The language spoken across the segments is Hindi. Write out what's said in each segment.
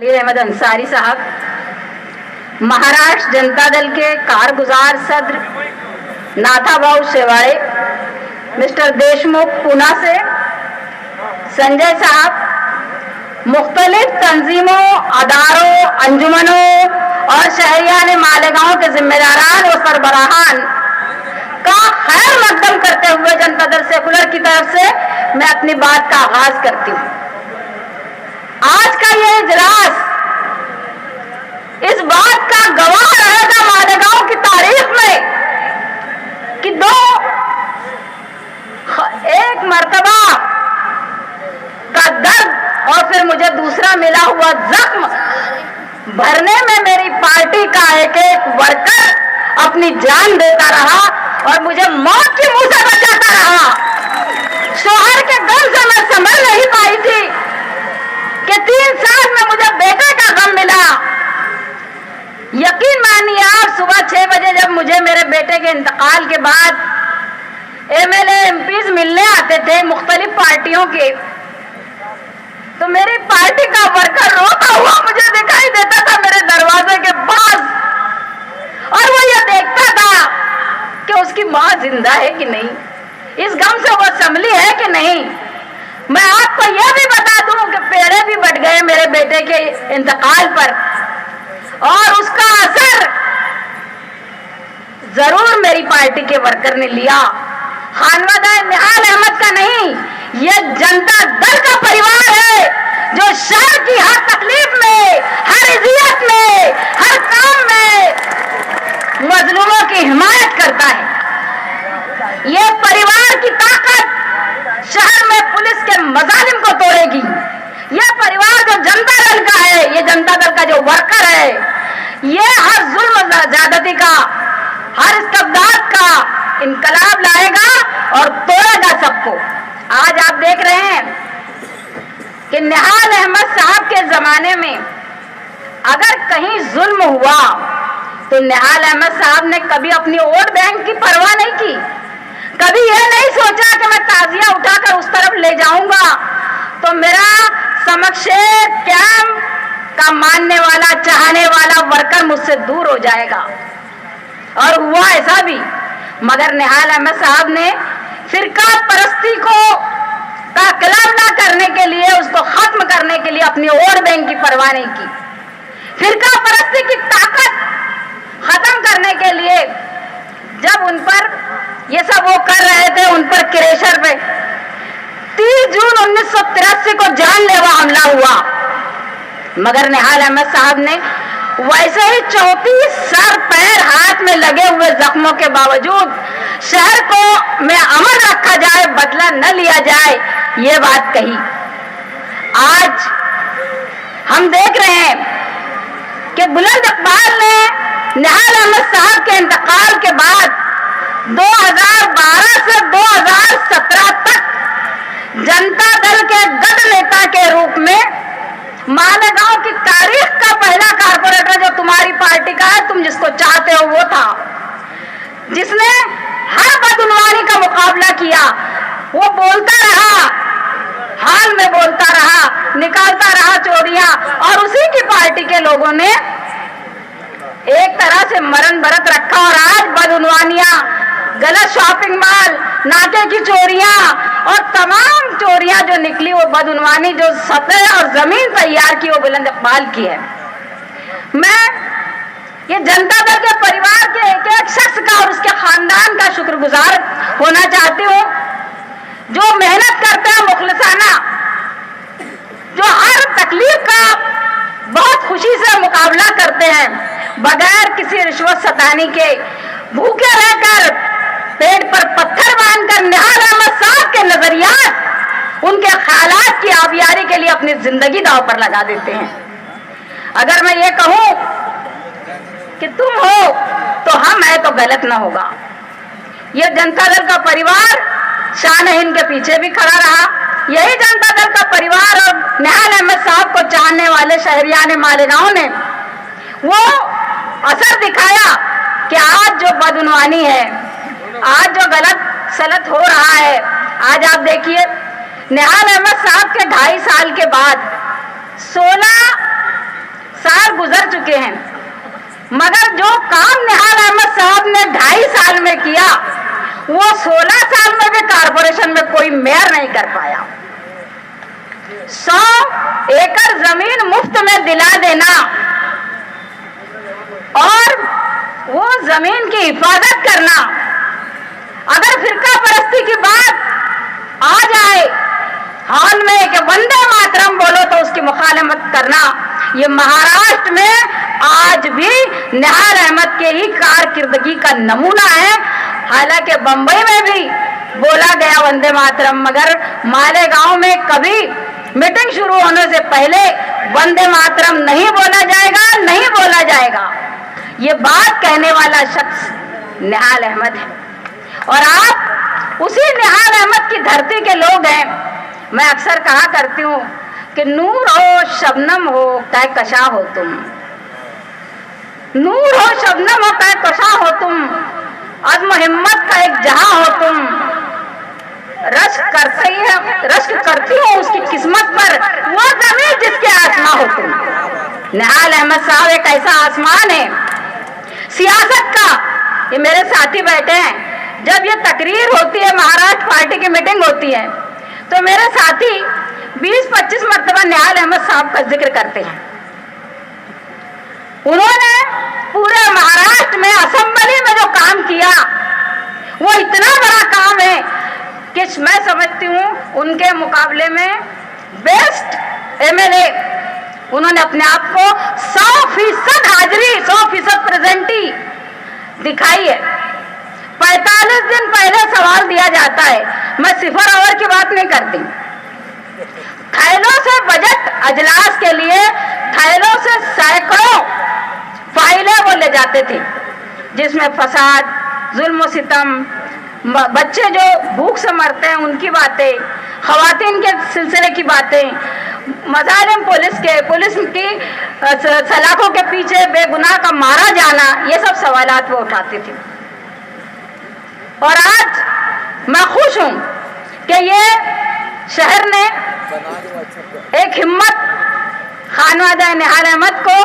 अहमद अंसारी साहब, महाराष्ट्र जनता दल के कारगुजार सदर नाथाभाऊ शेवाड़े, मिस्टर देशमुख पूना से, संजय साहब, मुख्तलिफ तंजीमों, अदारों, अंजुमनों और शहरियाने मालेगांव के जिम्मेदारान और सरबराहान का खैर मकदम करते हुए जनता दल सेकुलर की तरफ से मैं अपनी बात का आगाज करती हूँ। आज का ये इजलास इस बात का गवाह रहेगा मालेगांव की तारीख में कि एक मर्तबा का दर्द और फिर मुझे दूसरा मिला हुआ जख्म भरने में मेरी पार्टी का एक एक वर्कर अपनी जान देता रहा और मुझे मौत के मुंह से बचाता रहा। शोहर के गम से मैं संभल नहीं पाई थी कि 3 साल में मुझे बेटे का गम मिला। यकीन मानिए आप, सुबह 6 बजे जब मुझे मेरे बेटे के इंतकाल के बाद एमएलए एमपीज मिलने आते थे मुख्तलिफ पार्टियों के, तो मेरी पार्टी का वर्कर रोता हुआ मुझे दिखाई देता था मेरे दरवाजे के पास, और वो ये देखता था कि उसकी माँ जिंदा है कि नहीं, इस गम से वो संभली है कि नहीं। मैं आपको यह भी बता दूं कि पेड़े भी बढ़ गए मेरे बेटे के इंतकाल पर, और उसका असर जरूर मेरी पार्टी के वर्कर ने लिया। खानवादा निहाल अहमद का नहीं, यह जनता दल का परिवार है जो शहर की हर तकलीफ में, हर इज़्ज़त में, हर काम में मजलूमों की हिमायत करता है। यह परिवार की ताकत शहर में पुलिस के मजालिम को तोड़ेगी। यह परिवार जो जनता दल का है, ये जनता दल का जो वर्कर है, ये हर जुल्म ज्यादती का, हर इस्तबदाद का इनकलाब लाएगा और तोड़ेगा सबको। आज आप देख रहे हैं कि निहाल अहमद साहब के जमाने में अगर कहीं जुल्म हुआ तो निहाल अहमद साहब ने कभी अपनी वोट बैंक की परवाह नहीं की, कभी यह नहीं सोचा कि मैं ताजिया उठाकर उस तरफ ले जाऊंगा तो मेरा समक्ष कैंप का मानने वाला, चाहने वाला वर्कर मुझसे दूर हो जाएगा। और हुआ ऐसा भी, मगर निहाल अहमद साहब ने फिरका परस्ती को का कलाम ना करने के लिए, उसको खत्म करने के लिए अपनी वोट बैंक की परवाह नहीं की। फिरका परस्ती की ताकत खत्म करने के लिए जब उन पर ये सब वो कर रहे थे, उन पर क्रेशर पे 30 जून 1983 को जानलेवा हमला हुआ, मगर निहाल अहमद साहब ने वैसे ही 34 सर पैर हाथ में लगे हुए जख्मों के बावजूद शहर को में अमन रखा जाए, बदला न लिया जाए, ये बात कही। आज हम देख रहे हैं कि बुलंद इकबाल ने निहाल अहमद साहब के इंतकाल के बाद 2012 से 2017 तक जनता दल के गद नेता के रूप में मालेगांव की तारीख का पहला कारपोरेटर जो तुम्हारी पार्टी का है, तुम जिसको चाहते हो, वो था जिसने हर बदउनवानी का मुकाबला किया। वो बोलता रहा, हाल में बोलता रहा, निकालता रहा चोरियां, और उसी की पार्टी के लोगों ने एक तरह से मरण भरत रखा। और आज बदउनवानियां, गलत शॉपिंग मॉल, नाके की चोरियां और तमाम चोरियां जो निकली, वो बदउनवानी जो सतह और जमीन तैयार की, वो बुलंद इकबाल की है। मैं ये जनता दल के परिवार के एक एक शख्स का और उसके खानदान का शुक्रगुजार होना चाहती हूँ, जो मेहनत करते हैं मुखलिसाना, जो हर तकलीफ का बहुत खुशी से मुकाबला करते हैं, बगैर किसी रिश्वत सताने के, भूखे रहकर, पेट पर पत्थर बांधकर निहाल अहमद साहब के नजरियात, उनके ख्यालात की आबियारी के लिए अपनी जिंदगी दांव पर लगा देते हैं। अगर मैं ये कहूं कि तुम हो तो हम है तो गलत ना होगा। ये जनता दल का परिवार शाहनहीन के पीछे भी खड़ा रहा। यही जनता दल का परिवार और निहाल अहमद साहब को चाहने वाले शहरियाने मालेगांव ने वो असर दिखाया कि आज जो बदउनवानी है, आज जो गलत सलत हो रहा है, आज आप देखिए निहाल अहमद साहब के 2.5 साल के बाद 16 मगर जो काम निहाल अहमद साहब ने 2.5 साल में किया वो 16 साल में भी कारपोरेशन में कोई मेयर नहीं कर पाया। 100 एकड़ जमीन मुफ्त में दिला देना और वो जमीन की हिफाजत करना, अगर फिरका परस्ती की बात आ जाए हाल में कि वंदे मातरम बोलो तो उसकी मुखालफत करना, ये महाराष्ट्र में आज भी निहाल अहमद के ही कारकिर्दगी का नमूना है। हालांकि बंबई में भी बोला गया वंदे मातरम, मगर मालेगांव में कभी मीटिंग शुरू होने से पहले वंदे मातरम नहीं बोला जाएगा, नहीं बोला जाएगा। ये बात कहने वाला शख्स निहाल अहमद है और आप उसी निहाल अहमद की धरती के लोग हैं। मैं अक्सर कहा करती हूँ कि नूर हो शबनम हो कहकशा हो तुम, नूर हो शबनम हो कहकशा हो तुम, अज़्म हिम्मत का एक जहां हो तुम, रश्क करती हो उसकी किस्मत पर वो ज़मीन जिसके आसमां हो तुम। निहाल अहमद साहब एक ऐसा आसमान है सियासत का। ये मेरे साथी बैठे हैं, जब ये तकरीर होती है, महाराष्ट्र पार्टी की मीटिंग होती है, तो मेरे साथी 20-25 मरतबा निहाल अहमद साहब का जिक्र करते हैं। उन्होंने पूरे महाराष्ट्र में असेंबली में जो काम किया वो इतना बड़ा काम है कि मैं समझती हूँ उनके मुकाबले में बेस्ट एमएलए उन्होंने अपने आप को 100% हाजिरी, 100% प्रेजेंटी दिखाई है। 45 दिन पहले सवाल दिया जाता है, मैं 0 आवर की बात नहीं करती। थैलों से बजट अजलास के लिए थैलों से सैकड़ों फाइलें वो ले जाते थे, जिसमें फसाद, जुल्म सितम, बच्चे जो भूख से मरते हैं उनकी बातें, खवातीन के सिलसिले की बातें, मजालिम पुलिस की सलाखों के पीछे बेगुनाह का मारा जाना, ये सब सवालात वो उठाते थे। और आज मैं खुश हूं कि ये शहर ने एक हिम्मत खानवादा निहाल अहमद को,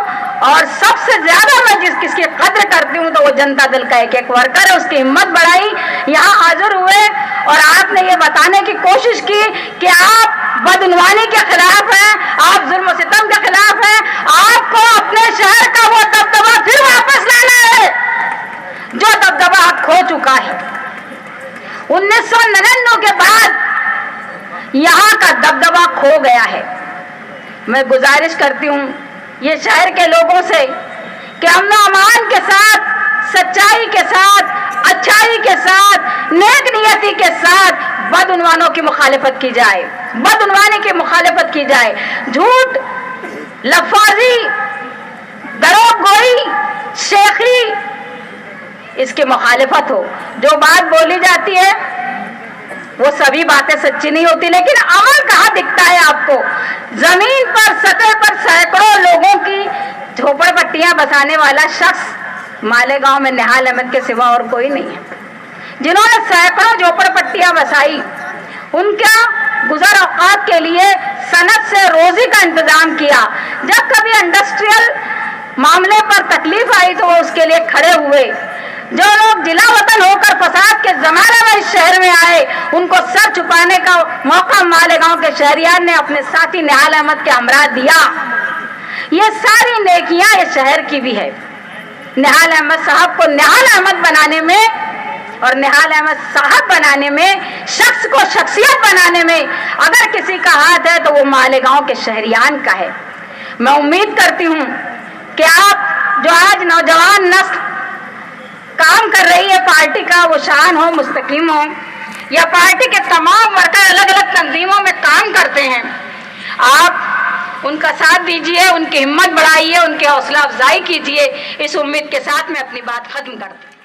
और सबसे ज्यादा मैं किसकी कद्र करती हूँ तो वो जनता दल का एक वर्कर है, उसकी हिम्मत बढ़ाई, यहाँ हाजिर हुए और आपने ये बताने की कोशिश की कि आप बदनवानी के खिलाफ हैं, आप जुल्म सितम के खिलाफ हैं, आपको अपने शहर का वो दबदबा फिर वापस लाना है जो दबदबा आप खो चुका है। 1999 के बाद यहाँ का दबदबा खो गया है। मैं गुजारिश करती हूँ ये शहर के लोगों से कि अमन अमान के साथ, सच्चाई के साथ, अच्छाई के साथ, नेक नियति के साथ बदउनवानों की मुखालिफत की जाए, बदउनवानी की मुखालिफत की जाए। झूठ, लफाजी, दरोगोई, शेखी, इसकी मुखालिफत हो। जो बात बोली जाती है वो सभी बातें सच्ची नहीं होती, लेकिन अमल कहाँ दिखता है आपको? जमीन पर, सतह पर सैकड़ों लोगों की झोपड़पट्टियां बसाने वाला शख्स मालेगांव में निहाल अहमद के सिवा और कोई नहीं है। जिन्होंने सैकड़ों झोपड़पट्टियां बसाई, उनका गुजर औकात के लिए सनद से रोजी का इंतजाम किया। जब कभी इंडस्ट्रियल मामले पर तकलीफ आई तो वो उसके लिए खड़े हुए। जो लोग जिला वतन होकर फसाद के जमाने में इस शहर में आए, उनको सर छुपाने का मौका मालेगांव के शहरियान ने अपने साथी निहाल अहमद के हमरा दिया। ये सारी नेकियां इस शहर की भी है। निहाल अहमद साहब को निहाल अहमद बनाने में और निहाल अहमद साहब बनाने में, शख्स को शख्सियत बनाने में अगर किसी का हाथ है तो वो मालेगांव के शहरियान का है। मैं उम्मीद करती हूँ कि आप जो आज नौजवान नस्ल काम कर रही है पार्टी का, वो शान हो, मुस्तकीम हो, या पार्टी के तमाम वर्कर अलग अलग तंजीमों में काम करते हैं, आप उनका साथ दीजिए, उनकी हिम्मत बढ़ाइए, उनकी हौसला अफजाई कीजिए। इस उम्मीद के साथ मैं अपनी बात खत्म करती हूँ।